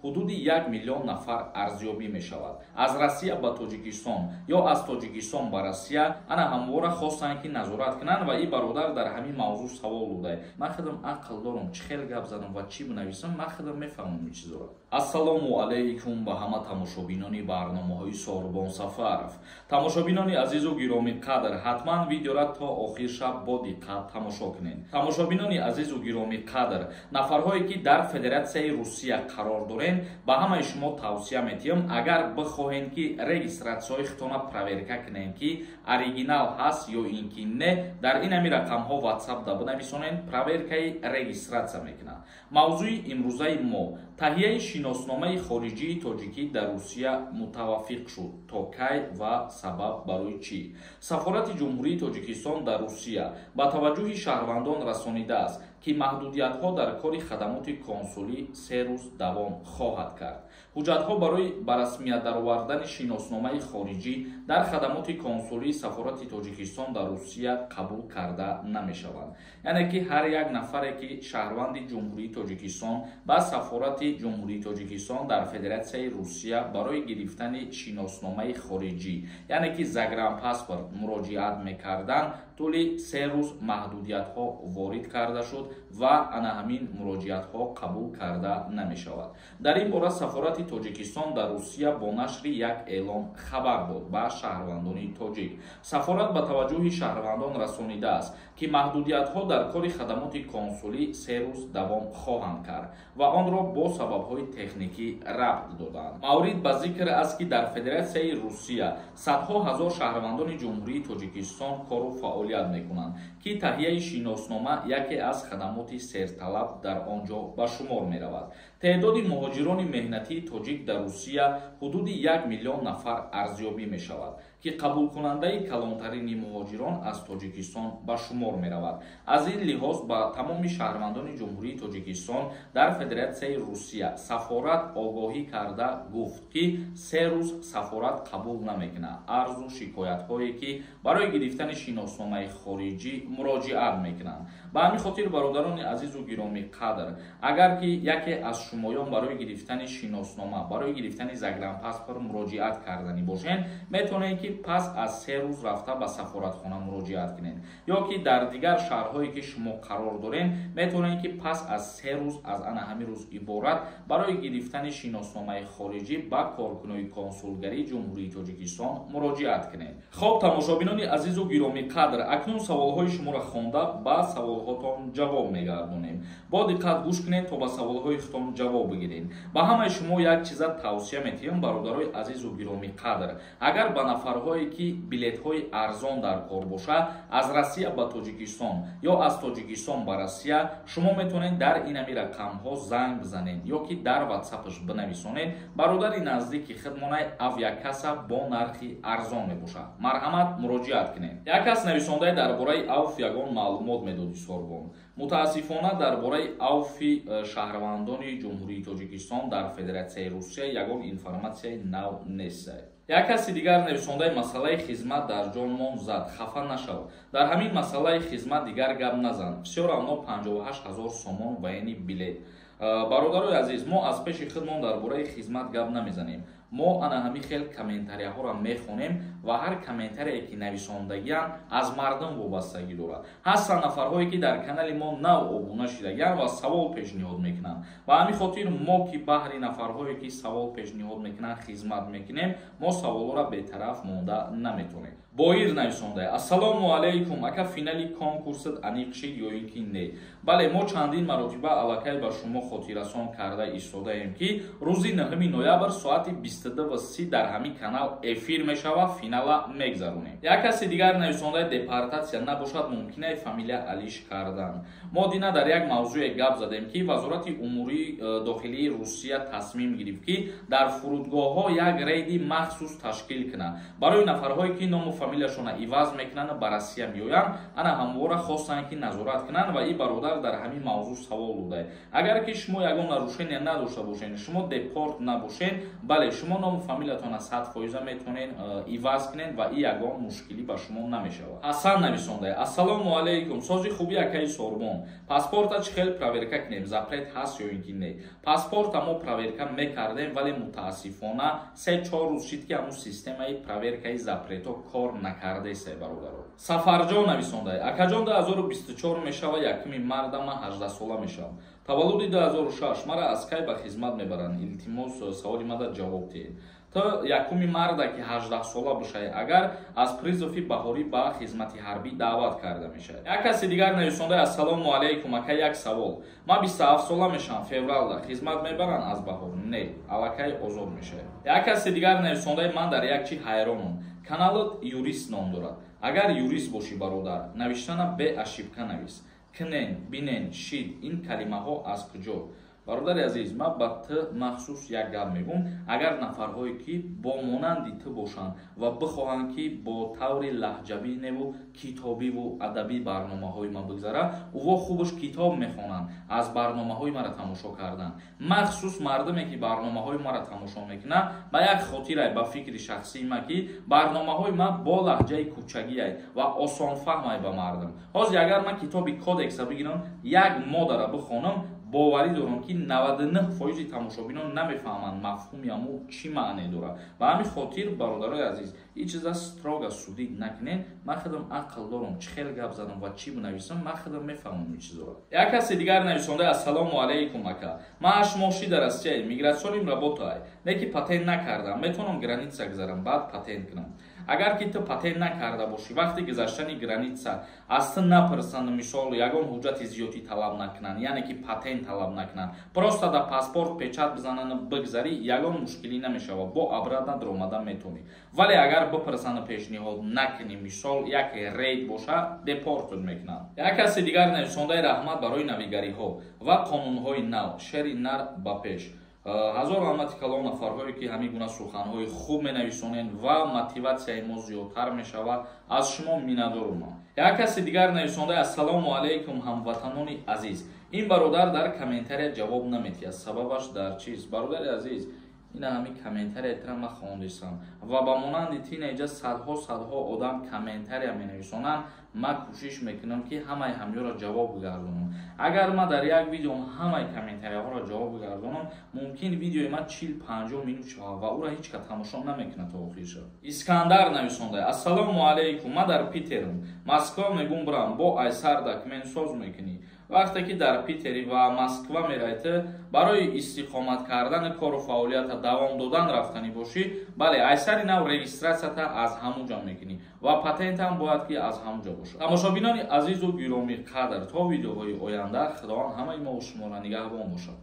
ҳудуди 1 миллион нафар арзёбӣ мешавад. Аз Россия ба Тоҷикистон ё аз Тоҷикистон ба Россия ана ҳамвора хостанд ки назорат кунанд ва ин бародар дар ҳамин мавзӯъ савол дода. Ман худам ақл дорам, чӣ хел гап задам ва чӣ бинависам, ман худам мефаҳмам ин чизора. Ассалому алайкум ба ҳама тамошобинони барномаҳои Сорбон Сафаров. Тамошобинони азизу гироми қадр, ҳатман видеора то охир шаб бо диққат тамошо кунед. Тамошобинони азизу гироми қадр, нафарҳое ки дар Федератсияи Русия қарор дорен, ба ҳамаи шумо тавсия метиҳам, агар бихоҳед ки регистратсияҳои худтона проверка кунед ки оригинал ҳаст ё ин ки не, дар ин ҳами рақамҳо WhatsApp да бинависонед, проверкаи регистратсия мекунанд. Мавзӯи имрӯзаи мо таҳияи шиносномаи хориҷии тоҷикӣ дар Русия мутаваффиқ шуд. То кай ва сабаб барои чӣ? Сафорати ҷумҳурии Тоҷикистон дар Русия ба таваҷҷӯҳи шаҳрвандон расонидааст ки маҳдудиятҳо дар кори хадамоти консулӣ 3 рӯз давом хоҳад кард. ҳуҷҷатҳо барои ба расмият даровардани шиносномаи хориҷӣ дар хадамоти консулии сафорати Тоҷикистон дар Русия қабул карда намешаванд. яъне ки ҳар як нафаре ки шаҳрванди ҷумҳурии Тоҷикистон ба сафорати ҷумҳурии Тоҷикистон дар Федератсияи Русия барои гирифтани шиносномаи хориҷӣ, яъне ки загранпаспорт муроҷиат мекарданд, тӯли 3 рӯз маҳдудиятҳо ворид карда шуд ва ана ҳамин муроҷиатҳо қабул карда намешавад. дар ин бора сафорати Тоҷикистон дар Русия бо нашри як эълон хабар дод ба шаҳрвандони тоҷик. Сафорат ба таваҷҷӯҳи шаҳрвандон расонидааст ки маҳдудиятҳо дар кори хадамоти консулӣ 3 рӯз давом хоҳанд кард ва онро бо сабабҳои техникӣ рабт доданд. маврид ба зикр аст ки дар Федератсияи Русия садҳо ҳазор шаҳрвандони ҷумҳурии Тоҷикистон кору фаъолият мекунанд ки таҳияи шиноснома яке аз хадамоти серталаб дар он ҷо ба шумор меравад. теъдоди муҳоҷирони меҳнатии тоҷик дар Русия ҳудуди 1 миллион нафар арзёбӣ мешавад ки қабулкунандаи калонтарини муҳоҷирон аз Тоҷикистон ба шумор меравад. аз ин лиҳоз ба тамоми шаҳрвандони ҷумҳурии Тоҷикистон дар Федератсияи Русия сафорат огоҳӣ карда гуфт ки 3 рӯз сафорат қабул намекунад арзу шикоятҳое ки барои гирифтани шиносномаи хориҷӣ муроҷиат мекунанд. ба ҳамин хотир бародарони азизу гироми қадр, агар ки яке аз шумоён барои гирифтани шиноснома, барои гирифтани загранпаспорт муроҷиат карданӣ бошед, метавонед ки пас аз 3 рӯз рафта ба сафоратхона муроҷиат кунед ё ки дар дигар шаҳрҳое ки шумо қарор доред, метавонед ки пас аз 3 рӯз аз ана ҳамин рӯз иборат барои гирифтани шиносномаи хориҷӣ ба коркунӯи консулгарии ҷумҳурии Тоҷикистон муроҷиат кунед. хоб тамошобинони азизу гироми қадр, акнун саволҳои шуморо хонда ба саволҳотон ҷавоб мегардонем. бо диққат гӯш кунед то ба саволҳои худтон ҷавоб бигиред. ба ҳамаи шумо як чиза тавсия метиҳам, бародарои азизу гироми қадр, агар ба нафарҳое ки билетҳои арзон дар кор бошад, аз Россия ба Тоҷикистон ё аз Тоҷикистон ба Россия, шумо метавонед дар ин ҳами рақамҳо занг бизанед ё ки дар WhatsApp-аш бинависонед. бародари наздики худмонаи авиакаса бо нархи арзон мебошад. марҳамат, муроҷиат кунед. як кас нависондаи дар бораи Авф ягон маълумот медоди Сорбон. мутаассифона дар бораи Авфи шаҳрвандони ҷумҳурии Тоҷикистон дар Федератсияи Русия ягон информатсияи нав нест. як каси дигар нависондаи масъалаи хизмат дар ҷонмон зад. хафа нашав. дар ҳамин масъалаи хизмат дигар гап назан. всё равно 58 000 сомон ваени билет. бародарои азиз, мо аз пеши худмон дар бораи хизмат гап намезанем. мо ана ҳамин хел комментарияҳоро мехонем ва ҳар комментарие ки нависондагиянд аз мардум вобастагӣ дорад. ҳастанд нафарҳое ки дар канали мо нав обуна шудагиянд ва савол пешниҳод мекунанд. ба ҳамин хотир мо ки баҳри нафарҳое ки савол пешниҳод мекунанд хизмат мекунем, мо саволҳоро бетараф монда наметавонем. боир нависонда: ассалому алайкум, ака финали конкурсат аниқ шид ё ин ки не? бале, мо чандин маротиба аллакай ба шумо хотиррасон карда истодаем ки рӯзи 9 ноябр соати 22:30 дар ҳамин канал эфир мешавад, финала мегзаронем. як каси дигар нависондаи депортатсия набошад, мумкина фамилия алиш кардан. мо дина дар як мавзӯе гап задем ки вазорати умурии дохилии Русия тасмим гирифт ки дар фурудгоҳҳо як рейди махсус ташкил кунад барои нафарҳое ки ному фамилияшона иваз мекунанд ба Россия меоянд, ана ҳамвора хостанд ки назорат кунанд ва ин бародар дар ҳамин мавзӯъ савол додааст. агар ки шумо ягон нарушение надошта бошед, шумо депорт набошед, бале шумо ному фамилиятона 100% метавонед иваз кунед ва ин ягон мушкилӣ ба шумо намешавад. Ҳасан нависонда: ассалому алайкум, сози хуби акаи Сорбон, паспорта чӣ хел проверка кунем, запрет ҳаст ё ин ки не? Паспорта мо проверка мекардем, вале мутаассифона 3-4 рӯз шид ки ҳамун системаи проверкаи запрето кор накардасе бародаро. Сафарҷон нависонда: акаҷон 2024 мешава, 1 марда ман 18 сола мешавам. Таваллуди 2006 мара аз кай ба хизмат мебаранд? Илтимос саволи мада ҷавоб диҳед. То 1 марда ки 18 сола бошад, агар аз призофи баҳорӣ ба хизмати ҳарбӣ даъват карда мешавад. Як каси дигар нависонда: ассалому алайкум, ака як савол. Ман 27 сола мешавам, февралда хизмат мебаранд аз баҳор? Не, аллакай озод мешавад. Як каси дигар нависонда: ман дар як чӣ ҳайронам. Каналот юрист ном дорад. Агар юрист бошӣ бародар, навиштана бе ошибка навис. Кнен, бинен, шид, ин калимаҳо аз куҷо? Бародари азиз, ман ба ту махсус як гап мегӯм. Агар нафарҳое ки бо монанди ту бошанд ва бихоҳанд ки бо таври лаҳҷавӣ неву китобиву адабӣ барномаҳои ман бигзара, ӯво хубаш китоб мехонанд, аз барномаҳои мара тамошо кардан. Махсус мардуме ки барномаҳои мара тамошо мекунад, ба як хотирай, ба фикри шахсии ман ки барномаҳои ман бо лаҳҷаи кӯчагиай ва осонфаҳмай ба мардум. Ҳозир агар ман китоби кодекса бигирам, як модара бихонам, боварӣ дорам ки 99% тамошобинон намефаҳманд мафҳуми аму чӣ маъне дорад. Ба ҳамин хотир бародарои азиз, ин чиза строго судид накунед. Ман худам ақл дорам, чӣ хел гап задам ва чӣ нависам, ман худам мефаҳмам ин чизоро. Як каси дигар нависонда: ассалому алайкум ака, ман 8 моҳ шида Россияи мигратсионим работай, не ки патент накардам, метавонам граница гузарам, баъд патент кунам. Агар ки ту патент накарда бошӣ, вақти гузаштани граница аз ту напурсанд, мисол ягон ҳуҷҷати зиёдӣ талаб накунанд, яъне ки патент талаб накунанд, просто да паспорт печат бизананд бигзарӣ, ягон мушкилӣ намешавад, бо обратно даромада метавонӣ. Вале агар бипурсанд пешниҳод накунӣ, мисол як рейд боша, депортод мекунанд. Як каси дигар нависондаи раҳмат барои навигариҳо ва қонунҳои нав, шери нар ба пеш. ҳазор раҳмати калон нафарҳое ки ҳамин гуна суханҳои хуб менависонед ва мотиватсияи мо зиёдтар мешавад, аз шумо миннатдорум. Як каси дигар нависонда: ассалому алайкум ҳамватанони азиз, ин бародар дар комментария ҷавоб наметиҳад, сабабаш дар чист? Бародари азиз, ин ҳамин комментарияро ман хондисам ва ба монанди тинеҷа садҳо одам комментария менависонанд. Ман кӯшиш мекунам ки ҳамаи ҳамёро ҷавоб бигардонам. Агар ман дар як видео ҳамаи комментарияҳоро ҷавоб бигардонам, мумкин видеои ман 40-50 минут шавад ва ура ҳеч кас тамошо наметавонад то охирша. Искандар нависонда: ассалому алайкум, ман дар Питерам, Москва мегум бурам, бо айсар документсоз мекунӣ. Вақте ки дар Питери ва Москва мерайти, барои истиқомат кардани кору фаъолията давом додан рафтанӣ бошӣ, бале айсари нав регистратсията аз ҳамуҷа мекунӣ ва патентам бояд ки аз ҳамуҷа бошад. Тамошобинони азизу гиромӣ қадр, то видеоҳои оянда, худованд ҳамаи мо шуморо нигаҳбон бошад.